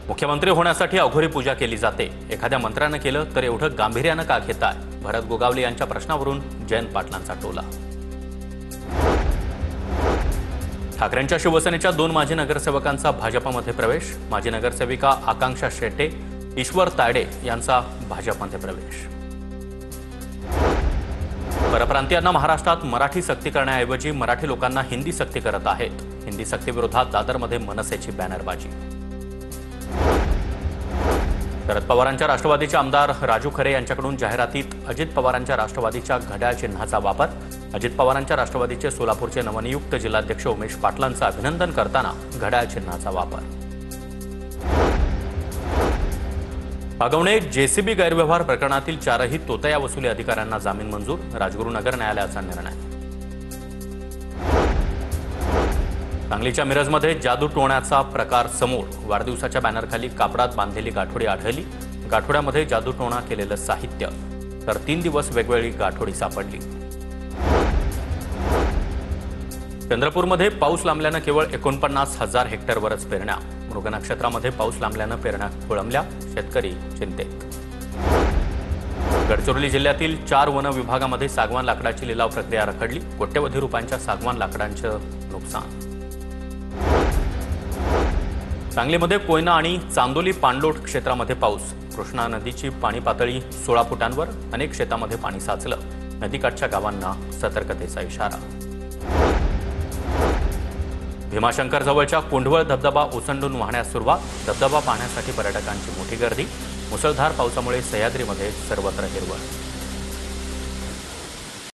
मुख्यमंत्री होण्यासाठी अघोरी पूजा केली जाते। एखाद्या मंत्र्यानं केलं तर एवढं गांभीर्यानं का घेताय? भरत गोगावले यांच्या प्रश्नावरून जयंत पाटलांचा टोला। ठाकरेंच्या शिवसेनेच्या 2 माजी नगरसेवकांचा भाजपमध्ये प्रवेश। माजी नगरसेविका आकांक्षा शेटे, ईश्वर तायडे यांचा भाजपमध्ये प्रवेश। परप्रांतीयांना महाराष्ट्रात मराठी सक्ती करण्याऐवजी मराठी लोकांना हिंदी सक्ती करत आहेत। हिंदी सक्तीविरोधात दादरमध्ये मनसेची बॅनरबाजी। शरद पवारांच्या राष्ट्रवादीचे आमदार राजू खरे यांच्याकडून जाहिरातीत अजित पवारांच्या राष्ट्रवादीच्या घड्याळ चिन्हाचा वापर। अजित पवारांच्या राष्ट्रवादीचे सोलापूरचे नवनियुक्त जिल्हाध्यक्ष उमेश पाटलांचं अभिनंदन करताना घड्याळ चिन्हाचा वापर। पागवणे जेसीबी गैरव्यवहार प्रकरणातील 4ही तोतया वसुली अधिकाऱ्यांना जामीन मंजूर। राजगुरुनगर न्यायालयाचा निर्णय। सांगलीच्या मिरजमध्ये जादू टोण्याचा प्रकार समोर। वाढदिवसाच्या बॅनरखाली कापडात बांधलेली गाठोडी आढळली। गाठोड्यामध्ये जादू टोणा केलेलं साहित्य, तर 3 दिवस वेगवेगळी गाठोडी सापडली। चंद्रपूरमध्ये पाऊस लांबल्यानं केवळ 49,000 हेक्टरवरच पेरण्या। मृग नक्षत्रामध्ये पाऊस लांबल्यानं पेरण्या खोळंबल्या। शेतकरी चिंतेत। गडचिरोली जिल्ह्यातील 4 वन विभागामध्ये सागवान लाकडाची लिलाव प्रक्रिया रखडली। कोट्यवधी रुपयांच्या सागवान लाकडांचं नुकसान। सांगलीमध्ये कोयना आणि चांदोली पाणलोट क्षेत्रामध्ये पाऊस। कृष्णा नदीची पाणी पातळी 16 फुटांवर। अनेक शेतामध्ये पाणी साचलं। नदीकाठच्या गावांना सतर्कतेचा इशारा। भीमाशंकर जवळच्या कोंढवळ धबधबा ओसंडून वाहण्यास सुरुवात। धबधबा पाहण्यासाठी पर्यटकांची मोठी गर्दी। मुसळधार पावसामुळे सह्याद्रीमध्ये सर्वत्र हिरवळ।